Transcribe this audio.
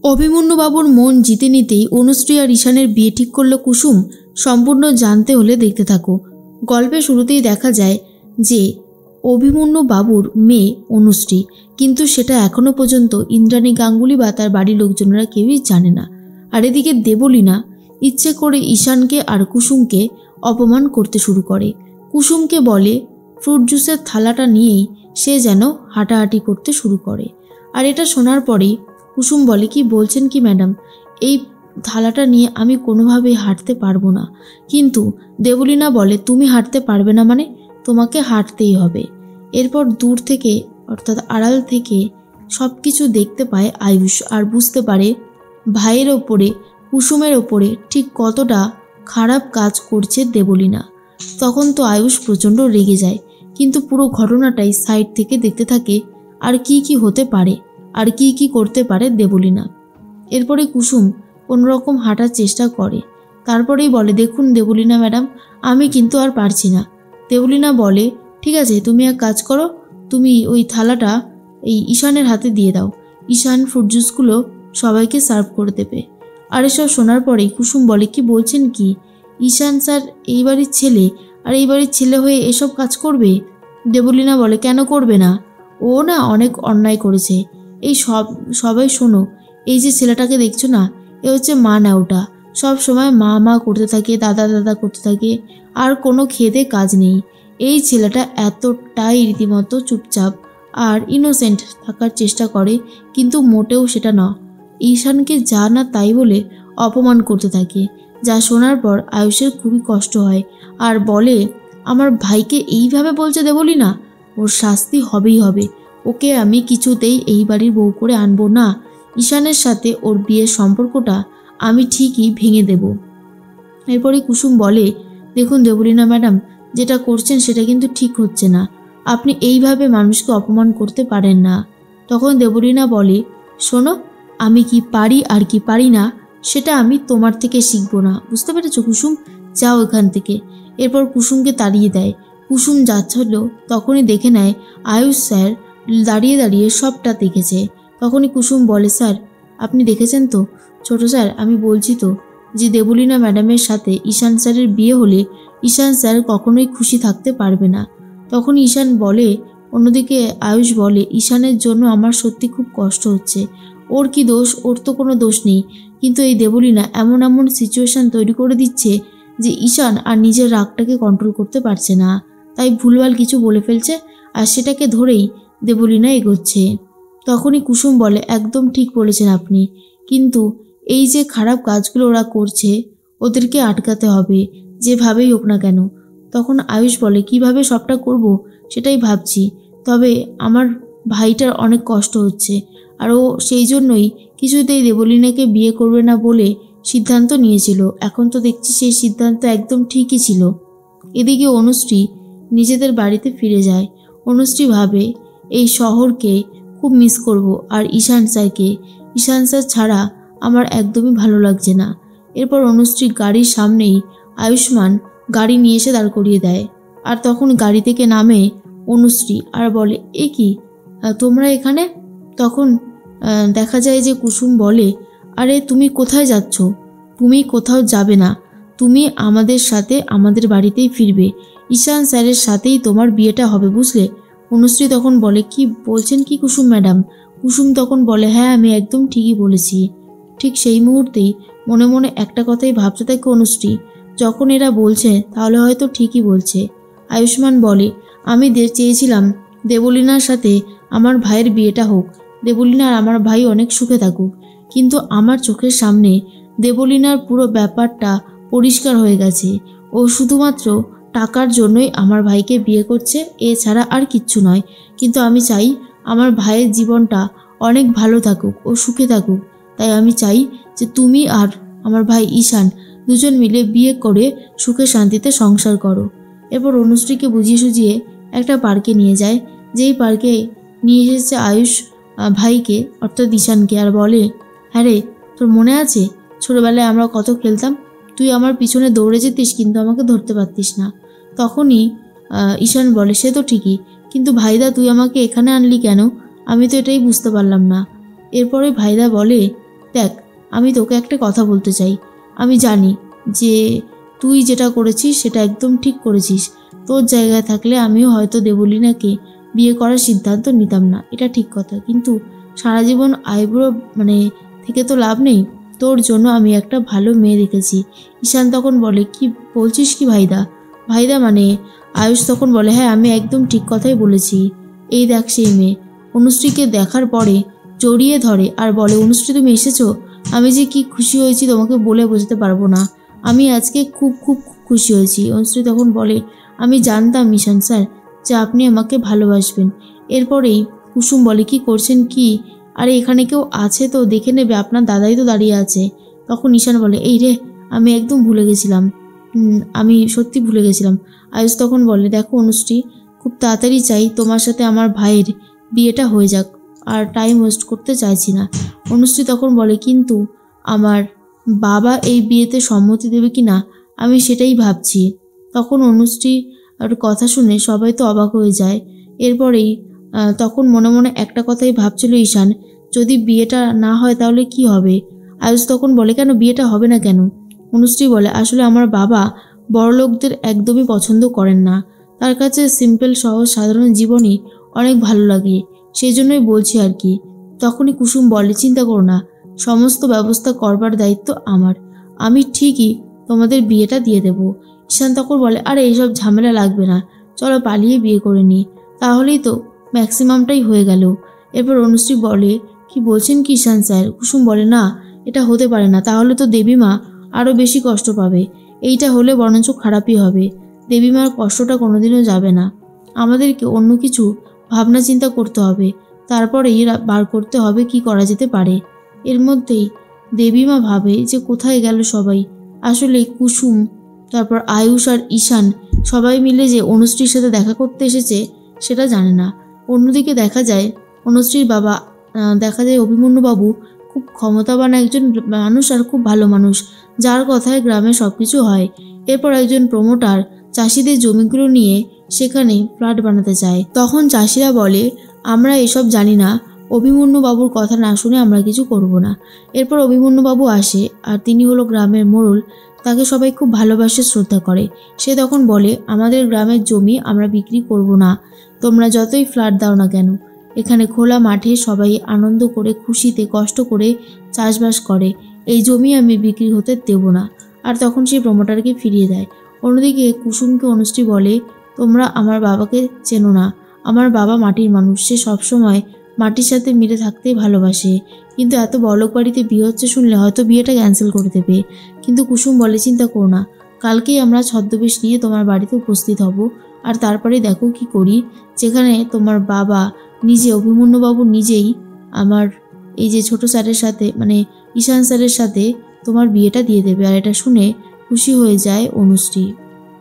অভিমন্যুবাবুর মন জিতে নিতেই অনুশ্রী আর ঈশানের বিয়ে ঠিক করল কুসুম। সম্পূর্ণ জানতে হলে দেখতে থাকো। গল্পের শুরুতেই দেখা যায় যে অভিমন্যুবাবুর মেয়ে অনুশ্রী, কিন্তু সেটা এখনো পর্যন্ত ইন্দ্রাণী গাঙ্গুলি বা তার বাড়ির লোকজনেরা কেউই জানে না। আর এদিকে দেবলীনা ইচ্ছে করে ঈশানকে আর কুসুমকে অপমান করতে শুরু করে। কুসুমকে বলে ফ্রুট জুসের থালাটা নিয়েই সে যেন হাঁটাহাঁটি করতে শুরু করে। আর এটা শোনার পরেই কুসুম বলে, কি বলছেন কি ম্যাডাম, এই থালাটা নিয়ে আমি কোনোভাবেই হাঁটতে পারবো না। কিন্তু দেবলীনা বলে, তুমি হাঁটতে পারবে না মানে? তোমাকে হাঁটতেই হবে। এরপর দূর থেকে অর্থাৎ আড়াল থেকে সব কিছু দেখতে পায় আয়ুষ আর বুঝতে পারে ভাইয়ের ওপরে কুসুমের ওপরে ঠিক কতটা খারাপ কাজ করছে দেবলীনা। তখন তো আয়ুষ প্রচণ্ড রেগে যায়, কিন্তু পুরো ঘটনাটাই সাইড থেকে দেখতে থাকে আর কি হতে পারে আর কি করতে পারে দেবলীনা। এরপরে কুসুম কোনোরকম হাঁটার চেষ্টা করে, তারপরেই বলে, দেখুন দেবলীনা ম্যাডাম, আমি কিন্তু আর পারছি না। দেবলীনা বলে, ঠিক আছে, তুমি এক কাজ করো, তুমি ওই থালাটা এই ঈশানের হাতে দিয়ে দাও, ঈশান ফ্রুট জুসগুলো সবাইকে সার্ভ করে দেবে। আর এসব শোনার পরেই কুসুম বলে, কি বলছেন কি, ঈশান স্যার এই বাড়ির ছেলে, আর এই বাড়ির ছেলে হয়ে এসব কাজ করবে? দেবলীনা বলে, কেন করবে না, ও না অনেক অন্যায় করেছে। এই সবাই শোনো, এই যে ছেলেটাকে দেখছো না, এ হচ্ছে মা নেওটা, সব সময় মা মা করতে থাকে, দাদা দাদা করতে থাকে, আর কোনো খেদে কাজ নেই। এই ছেলেটা এতটাই রীতিমতো চুপচাপ আর ইনোসেন্ট থাকার চেষ্টা করে, কিন্তু মোটেও সেটা না। ঈশানকে যা না তাই বলে অপমান করতে থাকে, যা শোনার পর আয়ুষের খুবই কষ্ট হয় আর বলে, আমার ভাইকে এইভাবে বলছে দেবলীনা, ওর শাস্তি হবেই হবে। ওকে আমি কিছুতেই এই বাড়ির বউ করে আনবো না। ঈশানের সাথে ওর বিয়ের সম্পর্কটা আমি ঠিকই ভেঙে দেব। এরপরে কুসুম বলে, দেখুন দেবলীনা ম্যাডাম, যেটা করছেন সেটা কিন্তু ঠিক হচ্ছে না। আপনি এইভাবে মানুষকে অপমান করতে পারেন না। তখন দেবলীনা বলে, শোনো, আমি কি পারি আর কি পারি না সেটা আমি তোমার থেকে শিখবো না, বুঝতে পেরেছো কুসুম, যাও এখান থেকে। এরপর কুসুমকে তাড়িয়ে দেয়। কুসুম যাচ্ছিল তখনই দেখে নেয় আয়ুষ স্যার দাঁড়িয়ে দাঁড়িয়ে সবটা দেখেছে। তখনই কুসুম বলে, স্যার আপনি দেখেছেন তো? ছোট স্যার, আমি বলছি তো যে দেবলীনা ম্যাডামের সাথে ঈশান স্যারের বিয়ে হলে ঈশান স্যার কখনোই খুশি থাকতে পারবে না। তখন ঈশান বলে, অন্যদিকে আয়ুষ বলে, ঈশানের জন্য আমার সত্যি খুব কষ্ট হচ্ছে। ওর কি দোষ? ওর তো কোনো দোষ নেই, কিন্তু এই দেবলীনা এমন এমন সিচুয়েশন তৈরি করে দিচ্ছে যে ঈশান আর নিজের রাগটাকে কন্ট্রোল করতে পারছে না, তাই ভুলভাল কিছু বলে ফেলছে আর সেটাকে ধরেই দেবলীনা এগোচ্ছে। তখনই কুসুম বলে, একদম ঠিক বলেছেন আপনি, কিন্তু এই যে খারাপ কাজগুলো ওরা করছে ওদেরকে আটকাতে হবে যেভাবেই হোক না কেন। তখন আয়ুষ বলে, কিভাবে সবটা করব সেটাই ভাবছি, তবে আমার ভাইটার অনেক কষ্ট হচ্ছে আর ও সেই জন্যই কিছুতেই দেবলীনাকে বিয়ে করবে না বলে সিদ্ধান্ত নিয়েছিল। এখন তো দেখছি সেই সিদ্ধান্ত একদম ঠিকই ছিল। এদিকে অনুশ্রী নিজেদের বাড়িতে ফিরে যায়। অনুশ্রী ভাবে, এই শহরকে খুব মিস করব আর ঈশান স্যার ছাড়া আমার একদমই ভালো লাগছে না। এরপর অনুশ্রী গাড়ির সামনেই আয়ুষ্মান গাড়ি নিয়ে এসে দাঁড় করিয়ে দেয়। আর তখন গাড়ি থেকে নামে অনুশ্রী আর বলে, এ কি তোমরা এখানে? তখন দেখা যায় যে কুসুম বলে, আরে তুমি কোথায় যাচ্ছ? তুমি কোথাও যাবে না, তুমি আমাদের সাথে আমাদের বাড়িতেই ফিরবে। ঈশান স্যারের সাথেই তোমার বিয়েটা হবে, বুঝলে? অনুশ্রী তখন বলে, কি বলছেন কি কুসুম ম্যাডাম? কুসুম তখন বলে, হ্যাঁ আমি একদম ঠিকই বলেছি। ঠিক সেই মুহূর্তেই মনে মনে একটা কথাই ভাবতে থাকে অনুশ্রী, যখন এরা বলছে তাহলে হয়তো ঠিকই বলছে। আয়ুষ্মান বলে, আমি চেয়েছিলাম দেবলীনার সাথে আমার ভাইয়ের বিয়েটা হোক, দেবলীনা আর আমার ভাই অনেক সুখে থাকুক, কিন্তু আমার চোখের সামনে দেবলীনার পুরো ব্যাপারটা পরিষ্কার হয়ে গেছে। ও শুধুমাত্র টাকার জন্যই আমার ভাইকে বিয়ে করছে, এছাড়া আর কিচ্ছু নয়। কিন্তু আমি চাই আমার ভাইয়ের জীবনটা অনেক ভালো থাকুক, ও সুখে থাকুক। তাই আমি চাই যে তুমি আর আমার ভাই ঈশান দুজন মিলে বিয়ে করে সুখে শান্তিতে সংসার করো। এরপর অনুশ্রীকে বুঝিয়ে সুঝিয়ে একটা পার্কে নিয়ে যায়, যেই পার্কে নিয়ে এসেছে আয়ুষ ভাইকে অর্থাৎ ঈশানকে, আর বলে, হ্যাঁ রে, তোর মনে আছে ছোটবেলায় আমরা কত খেলতাম, তুই আমার পিছনে দৌড়ে যেতিস কিন্তু আমাকে ধরতে পারতিস না। তখনই ঈশান বলে, সে তো ঠিকই, কিন্তু ভাইদা তুই আমাকে এখানে আনলি কেন? আমি তো এটাই বুঝতে পারলাম না। এরপরে ভাইদা বলে, দেখ আমি তোকে একটা কথা বলতে চাই। আমি জানি যে তুই যেটা করেছিস সেটা একদম ঠিক করেছিস। তোর জায়গায় থাকলে আমিও হয়তো দেবলীনাকে বিয়ে করার সিদ্ধান্ত নিতাম না, এটা ঠিক কথা। কিন্তু সারা জীবন আইবুড়ো থেকে তো লাভ নেই। তোর জন্য আমি একটা ভালো মেয়ে দেখেছি। ঈশান তখন বলে, কি বলছিস কি ভাইদা? ভাইদা আয়ুষ তখন বলে, হ্যাঁ আমি একদম ঠিক কথাই বলেছি। এই দেখ সেই মেয়ে। অনুশ্রীকে দেখার পরে জড়িয়ে ধরে আর বলে, অনুশ্রী তুমি এসেছো? আমি যে কি খুশি হয়েছি তোমাকে বলে বোঝাতে পারবো না। আমি আজকে খুব খুব খুশি হয়েছি। অনুশ্রী তখন বলে, আমি জানতাম ঈশান স্যার যে আপনি আমাকে ভালোবাসবেন। এরপরেই কুসুম বলে, কি করছেন কি? আরে এখানে কেউ আছে তো দেখে নেবে, আপনার দাদাই তো দাঁড়িয়ে আছে। তখন ঈশান বলে, এই রে আমি একদম ভুলে গেছিলাম, আমি সত্যি ভুলে গেছিলাম। আয়ুষ তখন বলে, দেখো অনুশ্রী, খুব তাড়াতাড়ি চাই তোমার সাথে আমার ভাইয়ের বিয়েটা হয়ে যাক, আর টাইম ওয়েস্ট করতে চাইছি না। অনুশ্রী তখন বলে, কিন্তু আমার বাবা এই বিয়েতে সম্মতি দেবে কি না আমি সেটাই ভাবছি। তখন অনুশ্রী আর কথা শুনে সবাই তো অবাক হয়ে যায়। এরপরেই তখন মনে মনে একটা কথাই ভাবছিল ঈশান, যদি বিয়েটা না হয় তাহলে কি হবে? আয়ুষ তখন বলে, কেন বিয়েটা হবে না কেন? অনুশ্রী বলে, আসলে আমার বাবা বড়লোকদের একদমই পছন্দ করেন না। তার কাছে সিম্পল সহজ সাধারণ জীবনই অনেক ভালো লাগে, সেই জন্যই বলছি আর কি। তখনই কুসুম বলে, চিন্তা করো না, সমস্ত ব্যবস্থা করবার দায়িত্ব আমার। আমি ঠিকই তোমাদের বিয়েটা দিয়ে দেব। ঈশান তখন বলে, আরে এইসব ঝামেলা লাগবে না, চলো পালিয়ে বিয়ে করে নিই, তাহলেই তো ম্যাক্সিমামটাই হয়ে গেল। এরপর অনুশ্রী বলে, কি বলছেন কি ঈশান স্যার? কুসুম বলে, না এটা হতে পারে না, তাহলে তো দেবীমা আরও বেশি কষ্ট পাবে। এইটা হলে বরঞ্চ খারাপই হবে। দেবীমার কষ্টটা কোনোদিনও যাবে না। আমাদেরকে অন্য কিছু ভাবনা চিন্তা করতে হবে, তারপরেই বার করতে হবে কি করা যেতে পারে। এর মধ্যেই দেবীমা ভাবে যে কোথায় গেল সবাই। আসলে কুসুম, তারপর আয়ুষ আর ঈশান সবাই মিলে যে অনুশ্রীর সাথে দেখা করতে এসেছে সেটা জানে না। অন্যদিকে দেখা যায় অনুশ্রীর বাবা, অভিমন্যুবাবু খুব ক্ষমতাবান একজন মানুষ আর খুব ভালো মানুষ, যার কথায় গ্রামে সব কিছু হয়। এরপর একজন প্রমোটার চাষিদের জমিগুলো নিয়ে সেখানে ফ্ল্যাট বানাতে চায়। তখন চাষিরা বলে, আমরা এসব জানি না, অভিমন্যুবাবুর কথা না শুনে আমরা কিছু করব না। এরপর অভিমন্যুবাবু আসে, আর তিনি হলো গ্রামের মোড়ল। তাকে সবাই খুব ভালোবাসে, শ্রদ্ধা করে। সে তখন বলে, আমাদের গ্রামের জমি আমরা বিক্রি করব না, তোমরা যতই ফ্ল্যাট দাও না কেন। এখানে খোলা মাঠে সবাই আনন্দ করে খুশিতে কষ্ট করে চাষবাস করে, এই জমি আমি বিক্রি হতে দেব না। আর তখন সে প্রমোটারকে ফিরিয়ে দেয়। অন্যদিকে কুসুমকে অনুশ্রী বলে, তোমরা আমার বাবাকে চেনো না, আমার বাবা মাটির মানুষ, সে সবসময় মাটির সাথে মিলে থাকতেই ভালোবাসে। কিন্তু এত বড়লোক বাড়িতে বিয়ে হচ্ছে শুনলে হয়তো বিয়েটা ক্যান্সেল করে দেবে। কিন্তু কুসুম বলে, চিন্তা করো না, কালকেই আমরা ছদ্মবেশ নিয়ে তোমার বাড়িতে উপস্থিত হব, আর তারপরে দেখো কি করি। যেখানে তোমার বাবা নিজে, অভিমন্যুবাবু নিজেই আমার এই যে ছোট স্যারের সাথে ঈশান স্যারের সাথে তোমার বিয়েটা দিয়ে দেবে। আর এটা শুনে খুশি হয়ে যায় অনুশ্রী।